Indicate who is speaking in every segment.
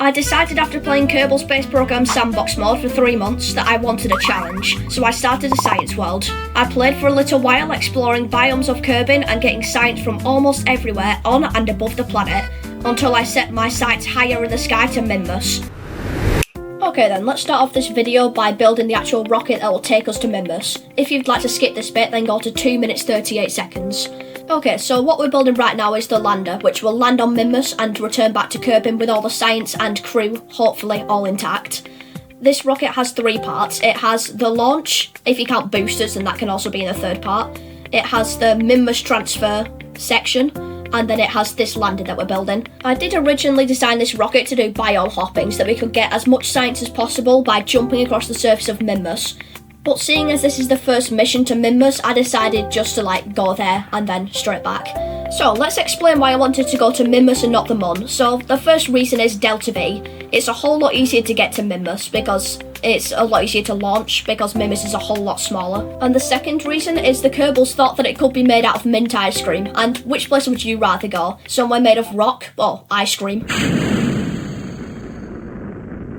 Speaker 1: I decided after playing Kerbal Space Program Sandbox mode for 3 months that I wanted a challenge, so I started a science world. I played for a little while exploring biomes of Kerbin and getting science from almost everywhere on and above the planet, until I set my sights higher in the sky to MINMUS. Okay then, let's start off this video by building the actual rocket that will take us to MINMUS. If you'd like to skip this bit, then go to 2 minutes 38 seconds. Okay, so what we're building right now is the lander, which will land on MINMUS and return back to Kerbin with all the science and crew, hopefully all intact. This rocket has 3 parts. It has the launch, if you count boosters, and that can also be in the 3rd part. It has the MINMUS transfer section, and then it has this lander that we're building. I did originally design this rocket to do biome hopping so that we could get as much science as possible by jumping across the surface of MINMUS. But seeing as this is the first mission to MINMUS, I decided just to go there and then straight back. So let's explain why I wanted to go to MINMUS and not the Mun. So the first reason is Delta V. It's a whole lot easier to get to MINMUS because it's a lot easier to launch because MINMUS is a whole lot smaller. And the second reason is the Kerbals thought that it could be made out of mint ice cream. And which place would you rather go? Somewhere made of rock or ice cream?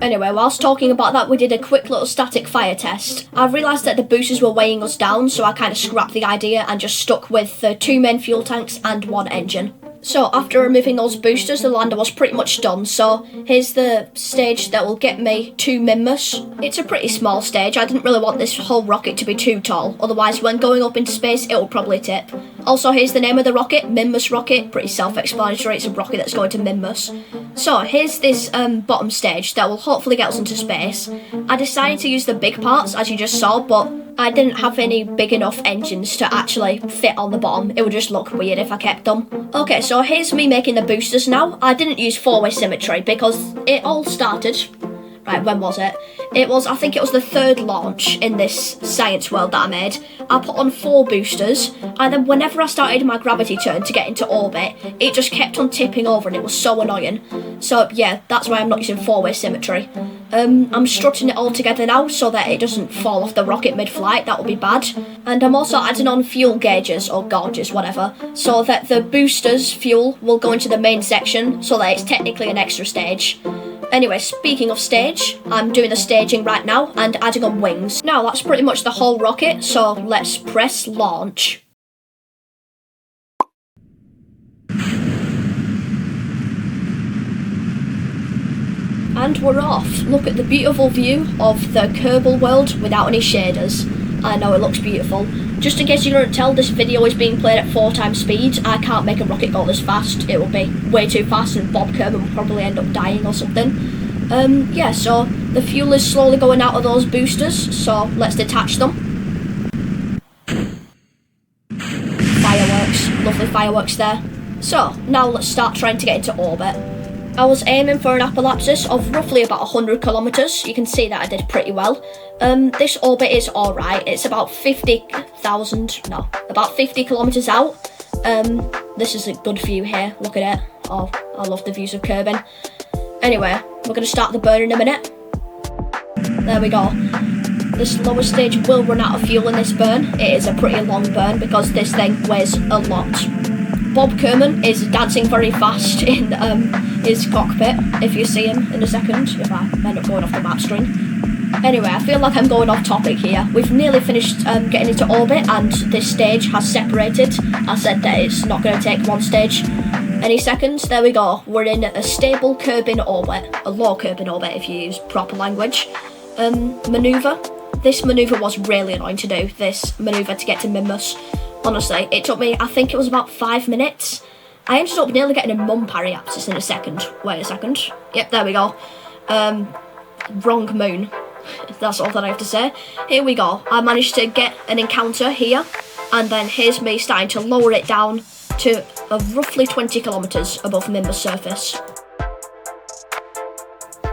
Speaker 1: Anyway, whilst talking about that, we did a quick little static fire test. I realised that the boosters were weighing us down, so I kind of scrapped the idea and just stuck with the 2 main fuel tanks and 1 engine. So after removing those boosters, the lander was pretty much done. So here's the stage that will get me to MINMUS. It's a pretty small stage. I didn't really want this whole rocket to be too tall, otherwise when going up into space it will probably tip. Also, here's the name of the rocket, MINMUS rocket. Pretty self-explanatory, it's a rocket that's going to MINMUS. So here's this bottom stage that will hopefully get us into space. I decided to use the big parts, as you just saw, but I didn't have any big enough engines to actually fit on the bottom. It would just look weird if I kept them. Okay, so here's me making the boosters now. I didn't use 4-way symmetry because it all started... Right, when was it? I think it was the 3rd launch in this science world that I made. I put on 4 boosters, and then whenever I started my gravity turn to get into orbit, it just kept on tipping over and it was so annoying. So yeah, that's why I'm not using 4-way symmetry. I'm strutting it all together now so that it doesn't fall off the rocket mid-flight, that would be bad. And I'm also adding on fuel gauges, or gauges, whatever, so that the boosters' fuel will go into the main section, so that it's technically an extra stage. Anyway, speaking of stage, I'm doing the staging right now and adding on wings. Now that's pretty much the whole rocket, so let's press launch. And we're off. Look at the beautiful view of the Kerbal world without any shaders. I know, it looks beautiful. Just in case you couldn't tell, this video is being played at 4 times speed. I can't make a rocket go this fast. It will be way too fast and Bob Kerbin will probably end up dying or something. Yeah, so the fuel is slowly going out of those boosters, so let's detach them. Fireworks, lovely fireworks there. So, now let's start trying to get into orbit. I was aiming for an apoapsis of roughly about 100 kilometers. You can see that I did pretty well. This orbit is alright. It's about 50 kilometers out. This is a good view here. Look at it. Oh, I love the views of Kerbin. Anyway, we're going to start the burn in a minute. There we go. This lower stage will run out of fuel in this burn. It is a pretty long burn because this thing weighs a lot. Bob Kerbin is dancing very fast in his cockpit, if you see him in a second, if I end up going off the map screen. Anyway, I feel like I'm going off topic here. We've nearly finished getting into orbit and this stage has separated. I said that it's not going to take 1 stage any seconds. There we go. We're in a stable Kerbin orbit, a low Kerbin orbit if you use proper language. Manoeuvre. This manoeuvre was really annoying to do, this manoeuvre to get to MINMUS. Honestly, it took me, I think it was about 5 minutes. I ended up nearly getting a mum periapsis in a second. Wait a second. Yep, there we go. Wrong moon. That's all that I have to say. Here we go. I managed to get an encounter here. And then here's me starting to lower it down to roughly 20 kilometers above MINMUS surface.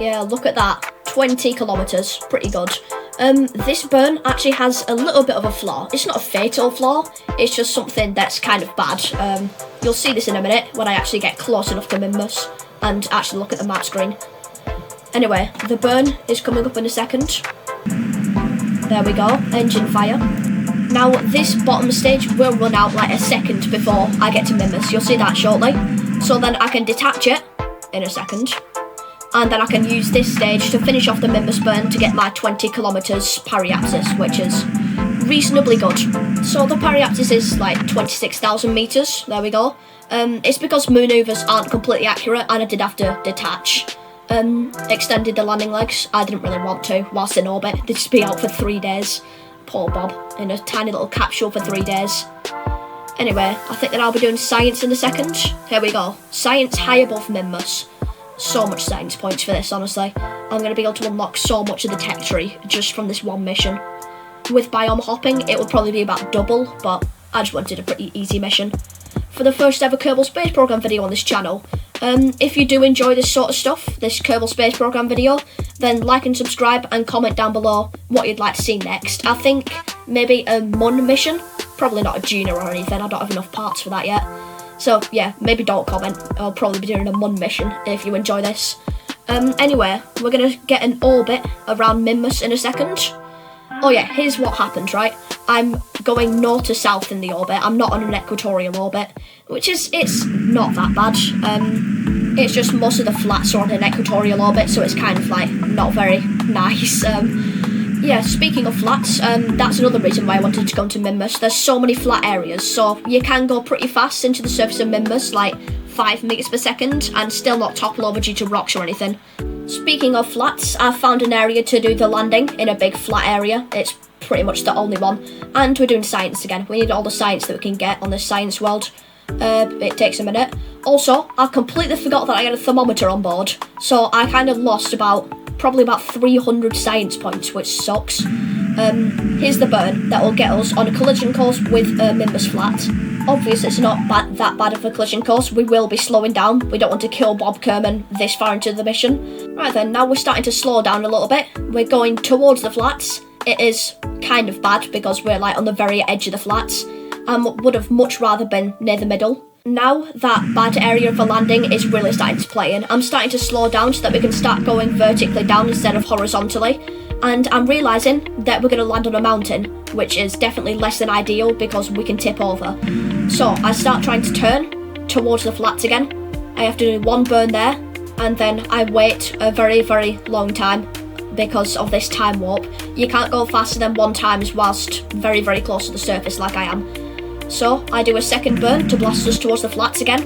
Speaker 1: Yeah, look at that. 20 kilometers. Pretty good. This burn actually has a little bit of a flaw. It's not a fatal flaw, it's just something that's kind of bad. You'll see this in a minute when I actually get close enough to MINMUS and actually look at the map screen. Anyway, the burn is coming up in a second. There we go, engine fire. Now this bottom stage will run out like a second before I get to MINMUS. You'll see that shortly. So then I can detach it in a second. and then I can use this stage to finish off the MINMUS burn to get my 20 kilometers periapsis, which is reasonably good. So the periapsis is like 26,000 meters. There we go. It's because maneuvers aren't completely accurate, and I did have to detach. Extended the landing legs. I didn't really want to whilst in orbit. They'd just be out for 3 days. Poor Bob, in a tiny little capsule for 3 days. Anyway, I think that I'll be doing science in a second. Here we go. Science high above MINMUS. So much science points for this, honestly. I'm going to be able to unlock so much of the tech tree just from this one mission. With biome hopping, it would probably be about double, but I just wanted a pretty easy mission. For the first ever Kerbal Space Program video on this channel, if you do enjoy this sort of stuff, this Kerbal Space Program video, then like and subscribe and comment down below what you'd like to see next. I think maybe a MUN mission, probably not a junior or anything, I don't have enough parts for that yet. So yeah, maybe don't comment, I'll probably be doing a MUN mission if you enjoy this. Anyway, we're going to get an orbit around MINMUS in a second. Oh yeah, here's what happened, right? I'm going north to south in the orbit. I'm not on an equatorial orbit, which is, it's not that bad. It's just most of the flats are on an equatorial orbit, so it's kind of like not very nice. Yeah, speaking of flats, that's another reason why I wanted to go to MINMUS. There's so many flat areas, so you can go pretty fast into the surface of MINMUS, like 5 meters per second, and still not topple over due to rocks or anything. Speaking of flats, I've found an area to do the landing in a big flat area. It's pretty much the only one. And we're doing science again. We need all the science that we can get on this science world. It takes a minute. Also, I completely forgot that I had a thermometer on board. So I kind of lost probably about 300 science points, which sucks. Here's the burn that will get us on a collision course with MINMUS flat. Obviously, it's not that bad of a collision course. We will be slowing down. We don't want to kill Bob Kerman this far into the mission. Right then, now we're starting to slow down a little bit. We're going towards the flats. It is kind of bad because we're like on the very edge of the flats. Would have much rather been near the middle. Now that bad area for landing is really starting to play in. I'm starting to slow down so that we can start going vertically down instead of horizontally. And I'm realising that we're going to land on a mountain, which is definitely less than ideal because we can tip over. So I start trying to turn towards the flats again. I have to do one burn there, and then I wait a very, very long time because of this time warp. You can't go faster than 1 times whilst very, very close to the surface like I am. So I do a second burn to blast us towards the flats again.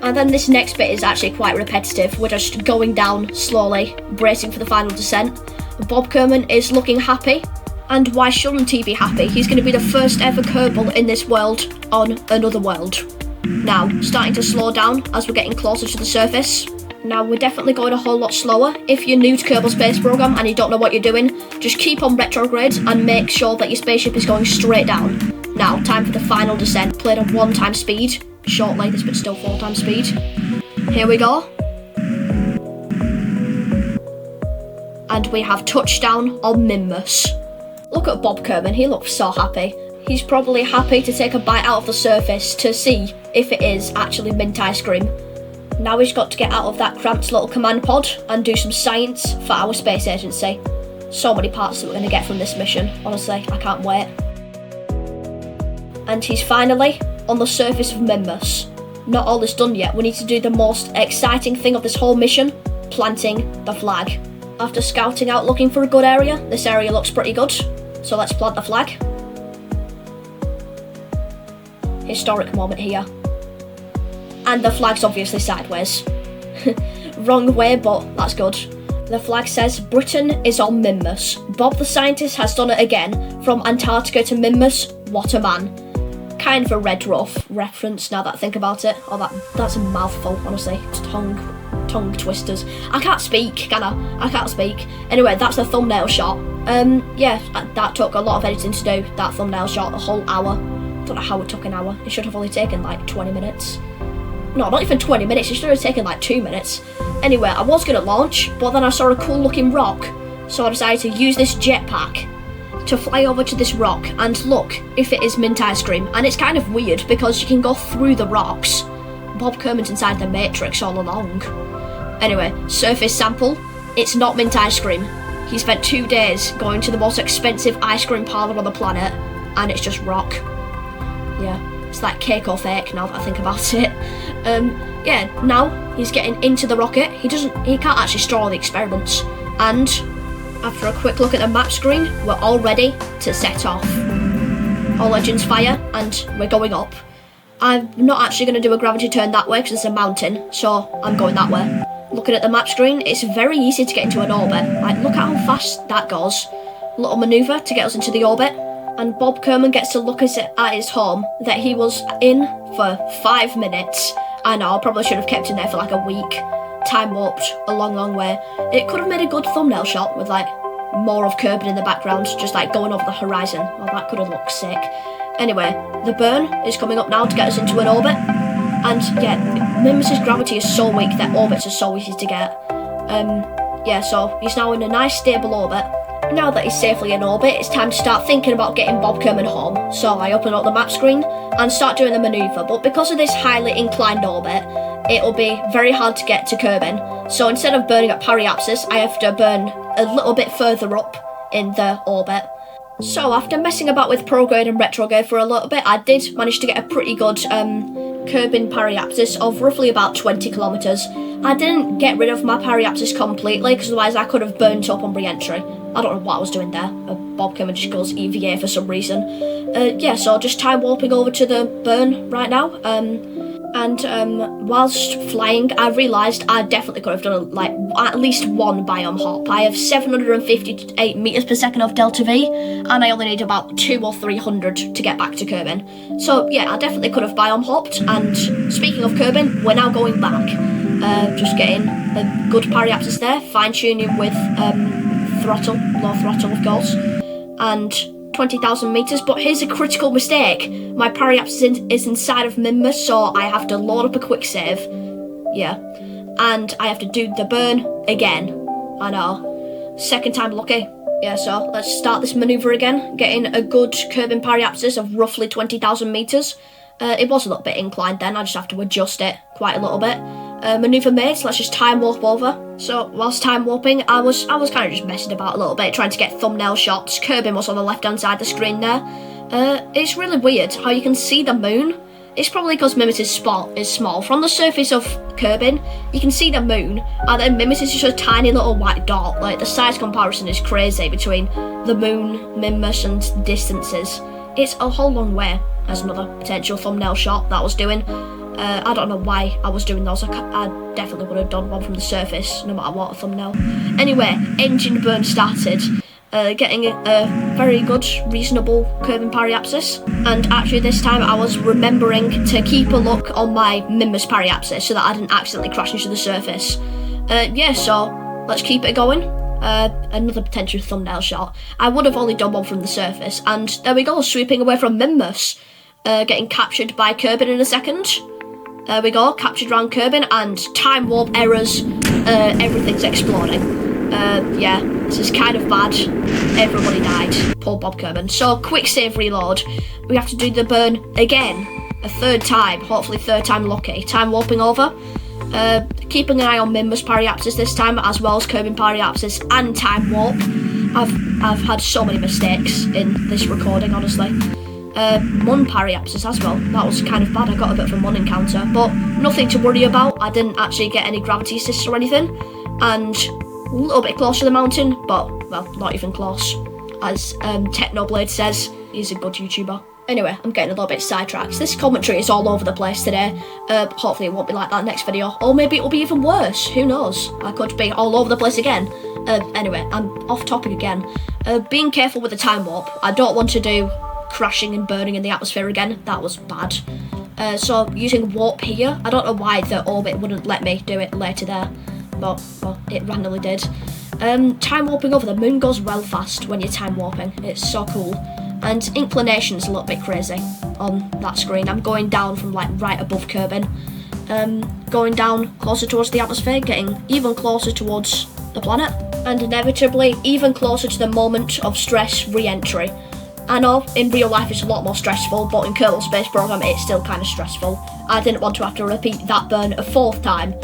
Speaker 1: And then this next bit is actually quite repetitive. We're just going down slowly, bracing for the final descent. Bob Kerman is looking happy, and why shouldn't he be happy? He's going to be the first ever Kerbal in this world on another world. Now, starting to slow down as we're getting closer to the surface. Now, we're definitely going a whole lot slower. If you're new to Kerbal Space Program and you don't know what you're doing, just keep on retrograde and make sure that your spaceship is going straight down. Now, time for the final descent, played on 1 time speed. Shortly, this bit's still 4 times speed. Here we go. And we have touchdown on MINMUS. Look at Bob Kerman, he looks so happy. He's probably happy to take a bite out of the surface to see if it is actually mint ice cream. Now he's got to get out of that cramped little command pod and do some science for our space agency. So many parts that we're going to get from this mission, honestly, I can't wait. And he's finally on the surface of MINMUS. Not all is done yet, we need to do the most exciting thing of this whole mission, planting the flag. After scouting out looking for a good area, this area looks pretty good, so let's plant the flag. Historic moment here. And the flag's obviously sideways. Wrong way, but that's good. The flag says, Britain is on MINMUS. Bob the scientist has done it again. From Antarctica to MINMUS, what a man. Kind of a Red Ruff reference now that I think about it. Oh, that's a mouthful, honestly. It's tongue twisters. I can't speak, can I? I can't speak. Anyway, that's the thumbnail shot. Yeah, that took a lot of editing to do, that thumbnail shot, a whole hour. Don't know how it took an hour. It should have only taken like 20 minutes. No, not even 20 minutes, it should have taken like 2 minutes. Anyway, I was going to launch, but then I saw a cool looking rock, so I decided to use this jetpack to fly over to this rock and look if it is mint ice cream. And it's kind of weird because you can go through the rocks. Bob Kerman's inside the Matrix all along. Anyway, surface sample, it's not mint ice cream. He spent 2 days going to the most expensive ice cream parlour on the planet, and it's just rock. Yeah, It's like cake or fake now that I think about it. Yeah, now he's getting into the rocket. He can't actually store all the experiments. And after a quick look at the map screen, we're all ready to set off. All engines fire, and we're going up. I'm not actually going to do a gravity turn that way because it's a mountain, so I'm going that way. Looking at the map screen, it's very easy to get into an orbit. Like, look at how fast that goes. Little manoeuvre to get us into the orbit. And Bob Kerman gets to look at his home that he was in for 5 minutes. I know, I probably should have kept him there for like a week. Time warped a long way. It could have made a good thumbnail shot with like more of Kerbin in the background, just like going over the horizon. Well, that could have looked sick. Anyway, the burn is coming up now to get us into an orbit. And yeah, MINMUS's gravity is so weak that orbits are so easy to get. Yeah, so he's now in a nice stable orbit. Now that he's safely in orbit, it's time to start thinking about getting Bob Kerman home. So I open up the map screen and start doing the manoeuvre, but because of this highly inclined orbit, it'll be very hard to get to Kerbin. So instead of burning at periapsis, I have to burn a little bit further up in the orbit. So after messing about with prograde and retrograde for a little bit, I did manage to get a pretty good Kerbin periapsis of roughly about 20 kilometers. I didn't get rid of my periapsis completely, because otherwise I could have burnt up on re-entry. I don't know what I was doing there. Bob Kerman just goes EVA for some reason. Yeah, so just time warping over to the burn right now. And whilst flying, I realised I definitely could have done like at least one biome hop. I have 758 meters per second of delta V, and I only need about 200 or 300 to get back to Kerbin. So yeah, I definitely could have biome hopped. And speaking of Kerbin, we're now going back. Just getting a good periapsis there, fine tuning with throttle, low throttle of course, and 20,000 meters. But here's a critical mistake. My periapsis is inside of MINMUS, so I have to load up a quick save. Yeah, and I have to do the burn again. I know, second time lucky. Yeah, so let's start this manoeuvre again, getting a good Kerbin periapsis of roughly 20,000 meters. It was a little bit inclined then, I just have to adjust it quite a little bit. Manoeuvre made, so let's just time warp over. So whilst time warping, I was kind of just messing about a little bit, trying to get thumbnail shots. Kerbin was on the left hand side of the screen there. It's really weird how you can see the moon. It's probably because MINMUS's spot is small. From the surface of Kerbin, you can see the moon, and then MINMUS is just a tiny little white dot. Like, the size comparison is crazy between the moon, MINMUS, and distances. It's a whole long way. There's another potential thumbnail shot that I was doing. I don't know why I was doing those. I definitely would have done one from the surface, no matter what thumbnail. Anyway, engine burn started. Getting a very good, reasonable Kerbin periapsis. And actually this time I was remembering to keep a look on my MINMUS periapsis so that I didn't accidentally crash into the surface. Yeah, so let's keep it going. Another potential thumbnail shot. I would have only done one from the surface, and there we go, sweeping away from MINMUS. Getting captured by Kerbin in a second. There we go, captured around Kerbin, and time warp errors. Everything's exploding. Yeah, this is kind of bad. Everybody died. Poor Bob Kerman. So, quick save reload. We have to do the burn again. A third time. Hopefully third time lucky. Time warping over. Keeping an eye on MINMUS periapsis this time, as well as Kerbin periapsis and time warp. I've had so many mistakes in this recording, honestly. Mun periapsis as well. That was kind of bad. I got a bit of a Mun encounter, but nothing to worry about. I didn't actually get any gravity assists or anything. And a little bit close to the mountain, but, well, not even close. As Technoblade says, he's a good YouTuber. Anyway, I'm getting a little bit sidetracked. This commentary is all over the place today. Hopefully it won't be like that next video. Or maybe it'll be even worse. Who knows? I could be all over the place again. Anyway, I'm off topic again. Being careful with the time warp. I don't want to do crashing and burning in the atmosphere again. That was bad. So using warp here. I don't know why the orbit wouldn't let me do it later there. But, well, it randomly did. Time warping over the moon goes well fast when you're time warping. It's so cool. And inclination's a little bit crazy on that screen. I'm going down from like right above Kerbin. Going down closer towards the atmosphere, getting even closer towards the planet. And inevitably even closer to the moment of stress re-entry. I know in real life it's a lot more stressful, but in Kerbal Space Program it's still kind of stressful. I didn't want to have to repeat that burn a fourth time.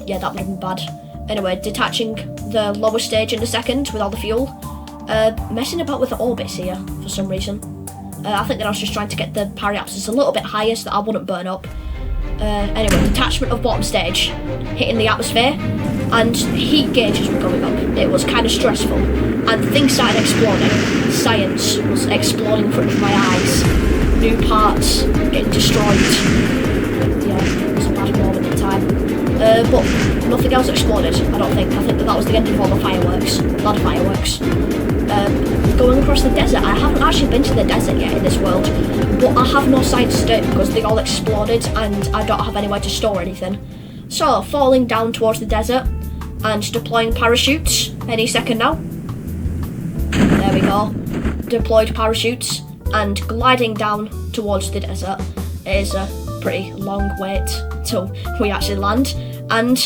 Speaker 1: Yeah, that would have been bad. Anyway, detaching the lower stage in a second with all the fuel. Messing about with the orbits here for some reason. I think that I was just trying to get the periapsis a little bit higher so that I wouldn't burn up. Anyway, detachment of bottom stage, hitting the atmosphere, and heat gauges were going up. It was kind of stressful, and things started exploding. Science was exploding in front of my eyes. New parts getting destroyed. Yeah, it was a bad moment in time. But nothing else exploded, I don't think. I think that was the end of all the fireworks. A lot of fireworks. Going across the desert. I haven't actually been to the desert yet in this world, but I have no science to do because they all exploded and I don't have anywhere to store anything. So, falling down towards the desert and deploying parachutes any second now. There we go. Deployed parachutes and gliding down towards the desert. It is a pretty long wait till we actually land. And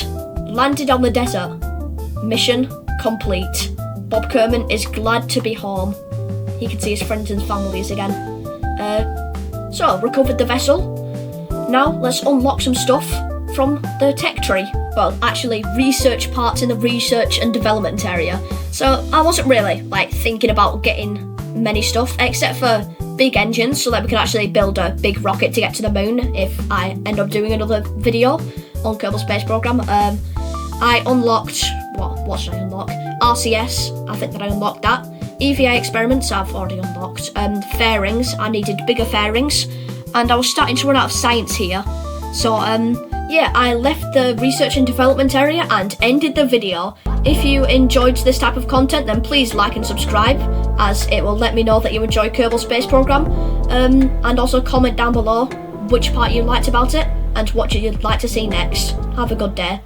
Speaker 1: landed on the desert. Mission complete. Bob Kerman is glad to be home. He can see his friends and families again. So, recovered the vessel. Now, let's unlock some stuff from the tech tree. Well, actually, research parts in the research and development area. So, I wasn't really, thinking about getting many stuff, except for big engines, so that we can actually build a big rocket to get to the moon if I end up doing another video on Kerbal Space Program. I unlocked, what should I unlock? RCS, I think that I unlocked that. EVA experiments, I've already unlocked. Fairings, I needed bigger fairings. And I was starting to run out of science here. So, yeah, I left the research and development area and ended the video. If you enjoyed this type of content, then please like and subscribe, as it will let me know that you enjoy Kerbal Space Program. And also comment down below which part you liked about it and what you'd like to see next. Have a good day.